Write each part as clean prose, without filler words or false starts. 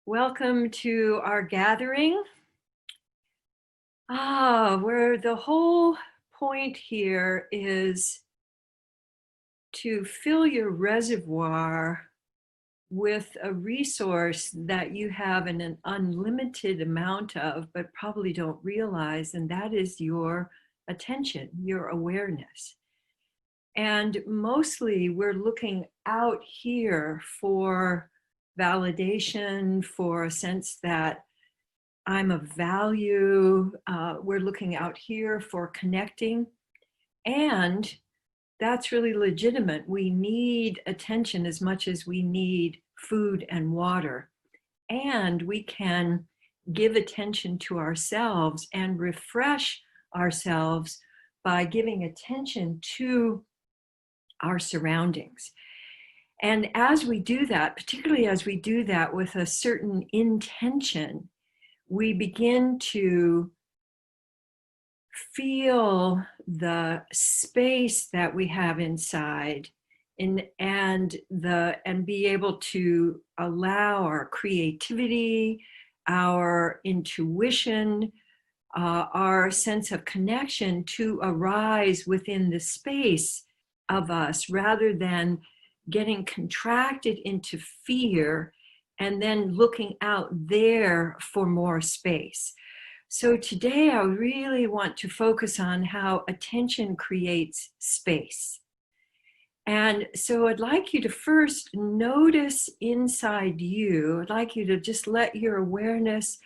Welcome to our gathering. Where the whole point here is to fill your reservoir with a resource that you have an unlimited amount of, but probably don't realize, and that is your attention, your awareness. And mostly we're looking out here for validation, for a sense that I'm of value. We're looking out here for connecting. And that's really legitimate. We need attention as much as we need food and water. And we can give attention to ourselves and refresh ourselves by giving attention to our surroundings. And as we do that, particularly as we do that with a certain intention, we begin to feel the space that we have inside and be able to allow our creativity, our intuition, our sense of connection to arise within the space of us rather than getting contracted into fear and then looking out there for more space. So today I really want to focus on how attention creates space. And so I'd like you to first notice inside you. I'd like you to just let your awareness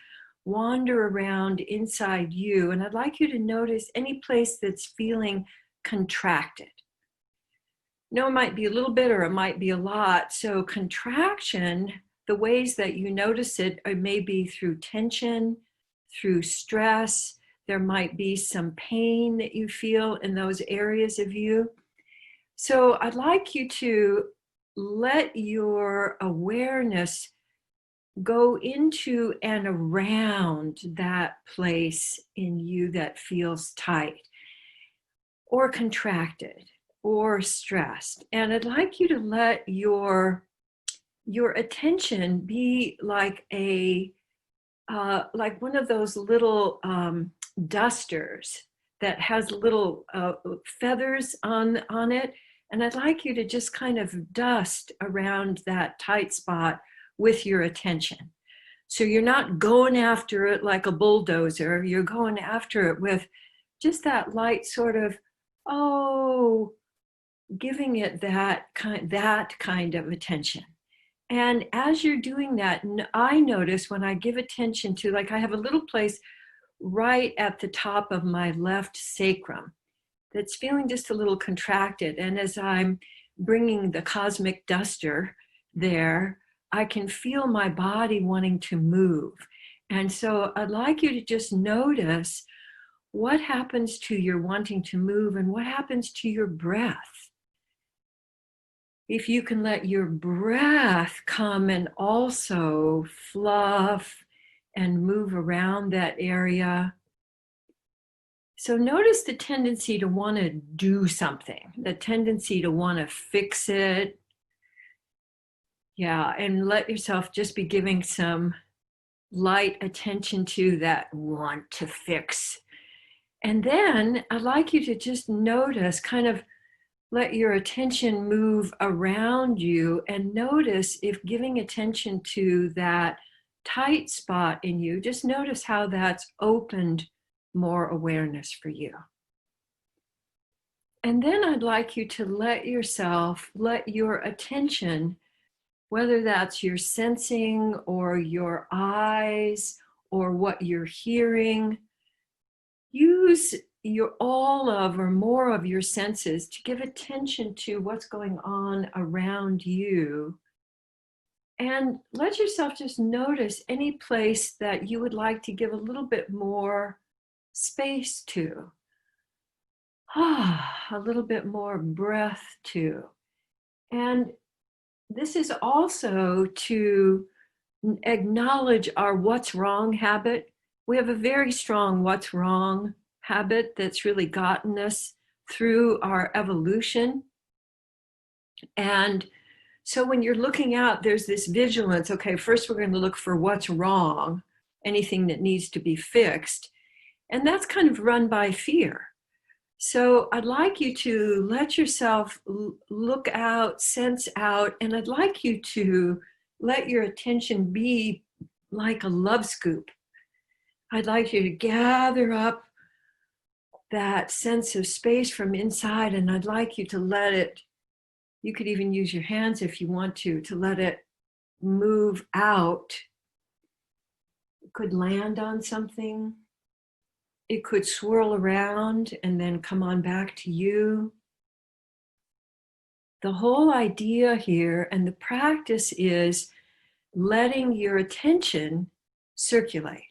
wander around inside you. And I'd like you to notice any place that's feeling contracted. No, it might be a little bit or it might be a lot. So contraction, the ways that you notice it are maybe through tension, through stress. There might be some pain that you feel in those areas of you. So I'd like you to let your awareness go into and around that place in you that feels tight or contracted or stressed. And I'd like you to let your attention be like like one of those little dusters that has little feathers on it. And I'd like you to just kind of dust around that tight spot with your attention. So you're not going after it like a bulldozer. You're going after it with just that light sort of, giving it that kind of attention. And as you're doing that, I notice when I give attention to, like I have a little place right at the top of my left sacrum that's feeling just a little contracted. And as I'm bringing the cosmic duster there, I can feel my body wanting to move. And so I'd like you to just notice what happens to your wanting to move and what happens to your breath. If you can let your breath come and also fluff and move around that area. So notice the tendency to want to do something, the tendency to want to fix it. Yeah, and let yourself just be giving some light attention to that want to fix. And then I'd like you to just notice, kind of let your attention move around you and notice if giving attention to that tight spot in you, just notice how that's opened more awareness for you. And then I'd like you to let your attention, whether that's your sensing or your eyes or what you're hearing, use all of or more of your senses to give attention to what's going on around you. And let yourself just notice any place that you would like to give a little bit more space to. A little bit more breath to. And this is also to acknowledge our what's wrong habit. We have a very strong what's wrong habit that's really gotten us through our evolution. And So when you're looking out, there's this vigilance. Okay, first we're going to look for what's wrong, anything that needs to be fixed. And that's kind of run by fear. So I'd like you to let yourself look out, sense out, and I'd like you to let your attention be like a love scoop. I'd like you to gather up that sense of space from inside, and I'd like you to let it, you could even use your hands if you want to let it move out. It could land on something. It could swirl around and then come on back to you. The whole idea here and the practice is letting your attention circulate.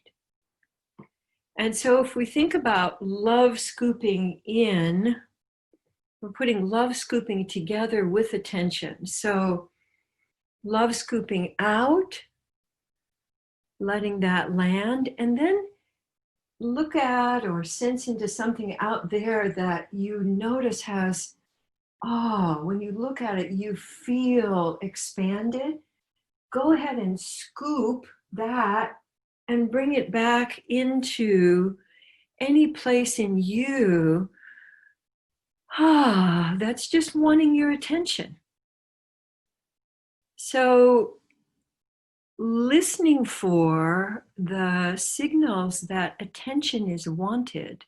And so if we think about love scooping in, we're putting love scooping together with attention. So love scooping out, letting that land, and then look at or sense into something out there that you notice has, when you look at it, you feel expanded. Go ahead and scoop that and bring it back into any place in you that's just wanting your attention. So listening for the signals that attention is wanted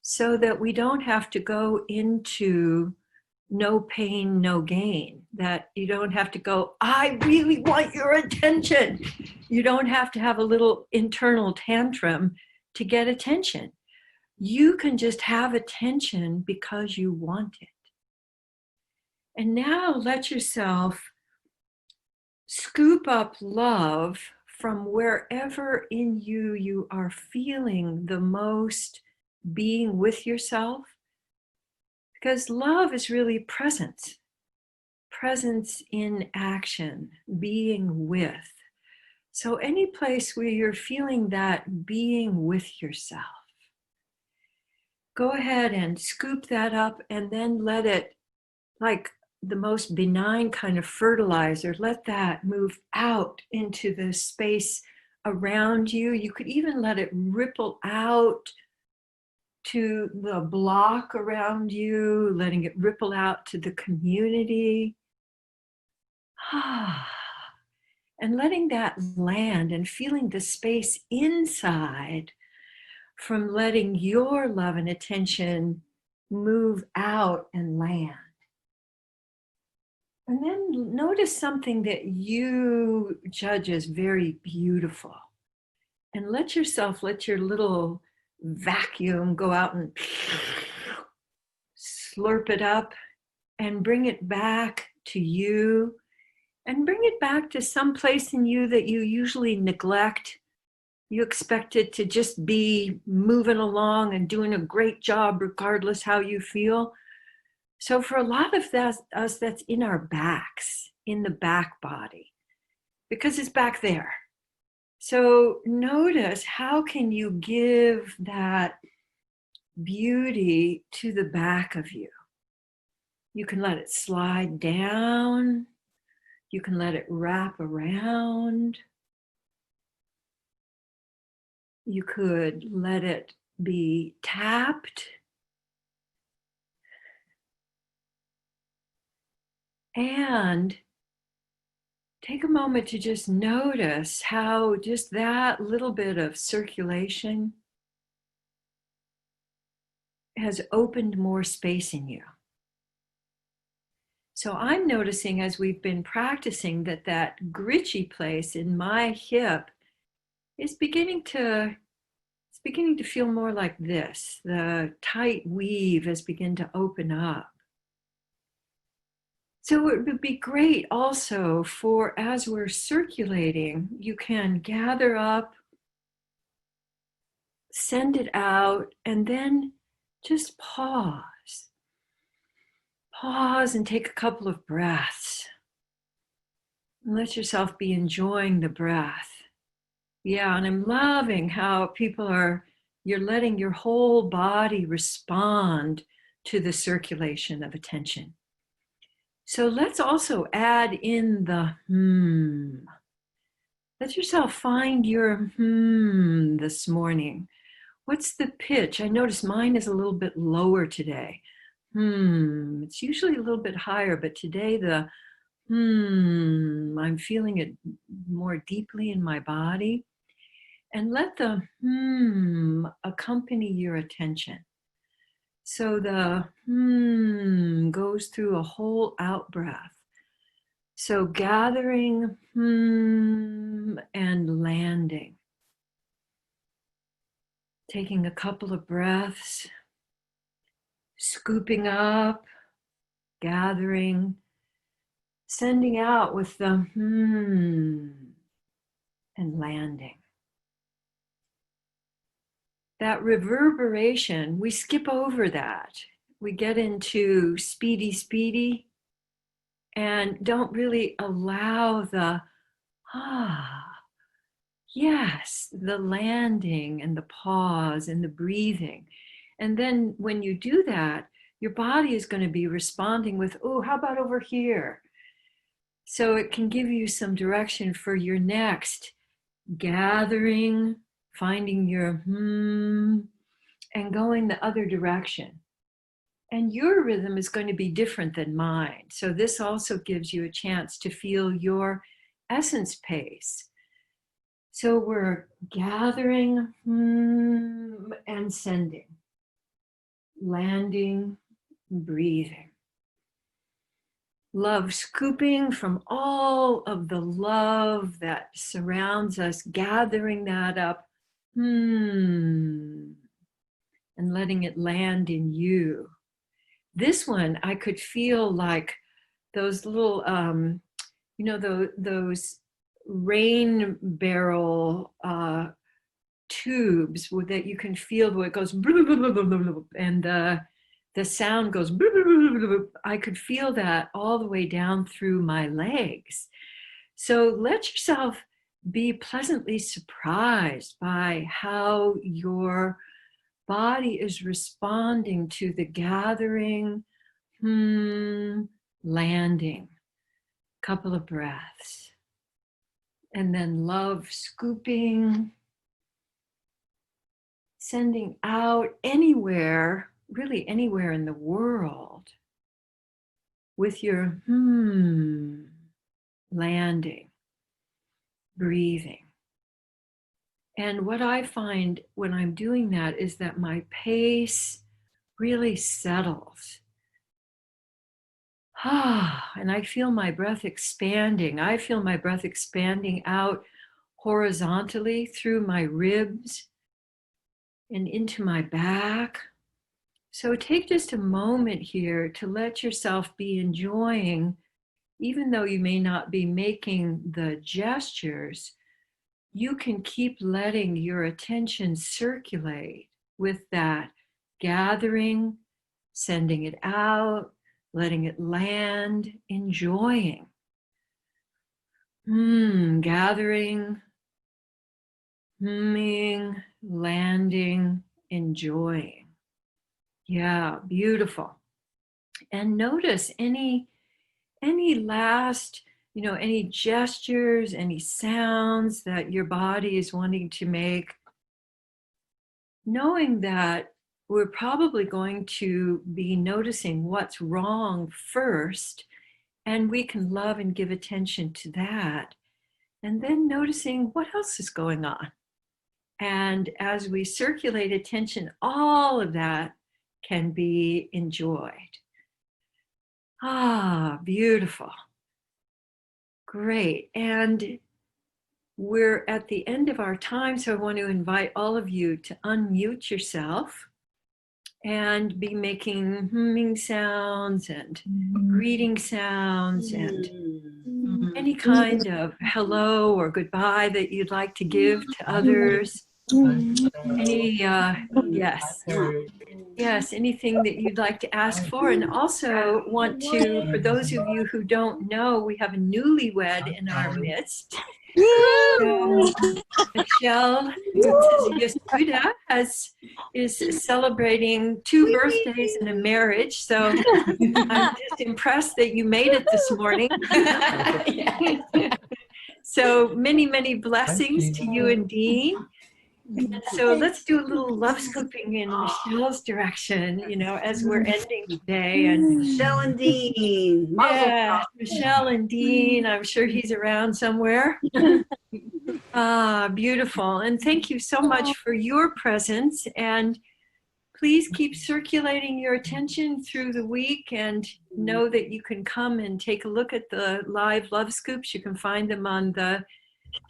so that we don't have to go into no pain, no gain, that you don't have to go, I really want your attention. You don't have to have a little internal tantrum to get attention. You can just have attention because you want it. And now let yourself scoop up love from wherever in you you are feeling the most being with yourself. Because love is really presence in action, being with. So any place where you're feeling that being with yourself, go ahead and scoop that up and then let it, like the most benign kind of fertilizer, let that move out into the space around you. You could even let it ripple out to the block around you, letting it ripple out to the community. And letting that land and feeling the space inside from letting your love and attention move out and land. And then notice something that you judge as very beautiful. And let your little vacuum go out and slurp it up and bring it back to you. And bring it back to some place in you that you usually neglect. You expect it to just be moving along and doing a great job regardless how you feel. So for a lot of us, that's in our backs, in the back body, because it's back there. So notice, how can you give that beauty to the back of you? You can let it slide down. You can let it wrap around. You could let it be tapped. And take a moment to just notice how just that little bit of circulation has opened more space in you. So I'm noticing as we've been practicing that gritchy place in my hip is beginning to feel more like this. The tight weave has begun to open up. So it would be great also for, as we're circulating, you can gather up, send it out, and then just pause. Pause and take a couple of breaths. And let yourself be enjoying the breath. Yeah, and I'm loving how you're letting your whole body respond to the circulation of attention. So let's also add in the Let yourself find your this morning. What's the pitch? I notice mine is a little bit lower today. It's usually a little bit higher, but today the I'm feeling it more deeply in my body. And let the accompany your attention. So the goes through a whole out breath. So gathering and landing. Taking a couple of breaths, scooping up, gathering, sending out with the and landing. That reverberation, we skip over that. We get into speedy, and don't really allow the yes, the landing and the pause and the breathing. And then when you do that, your body is going to be responding with, oh, how about over here? So it can give you some direction for your next gathering, finding your and going the other direction. And your rhythm is going to be different than mine. So this also gives you a chance to feel your essence pace. So we're gathering and sending, landing, breathing. Love scooping from all of the love that surrounds us, gathering that up and letting it land in you. This one, I could feel like those little, those rain barrel tubes that you can feel where it goes, and the sound goes, I could feel that all the way down through my legs. So let yourself be pleasantly surprised by how your body is responding to the gathering, landing. Couple of breaths. And then love scooping, sending out anywhere, really anywhere in the world, with your landing, breathing. And what I find when I'm doing that is that my pace really settles. And I feel my breath expanding. I feel my breath expanding out horizontally through my ribs and into my back. So take just a moment here to let yourself be enjoying, even though you may not be making the gestures, you can keep letting your attention circulate with that gathering, sending it out, letting it land, enjoying. Gathering, landing, enjoying. Yeah, beautiful. And notice any last, any gestures, any sounds that your body is wanting to make, knowing that we're probably going to be noticing what's wrong first, and we can love and give attention to that. And then noticing what else is going on. And as we circulate attention, all of that can be enjoyed. Beautiful. Great. And we're at the end of our time, so I want to invite all of you to unmute yourself and be making humming sounds and greeting sounds and any kind of hello or goodbye that you'd like to give to others. Yes, anything that you'd like to ask for. And also want to, for those of you who don't know, we have a newlywed in our midst. So, Michelle, Yehuda is celebrating 2 birthdays and a marriage. So I'm just impressed that you made it this morning. So many, many blessings to you and Dean. And so let's do a little love scooping in Michelle's direction, as we're ending today. And Michelle and Dean. yeah, Michelle and Dean, I'm sure he's around somewhere. Beautiful. And thank you so much for your presence. And please keep circulating your attention through the week, and know that you can come and take a look at the live love scoops. You can find them on the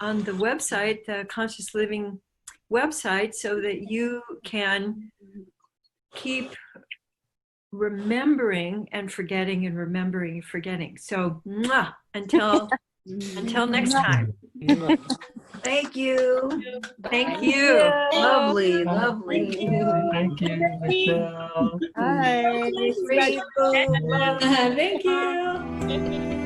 website, the Conscious Living website, so that you can keep remembering and forgetting and remembering and forgetting. So until next time. Thank you. Thank you. Lovely. Thank you, Michelle. Hi. Thank you.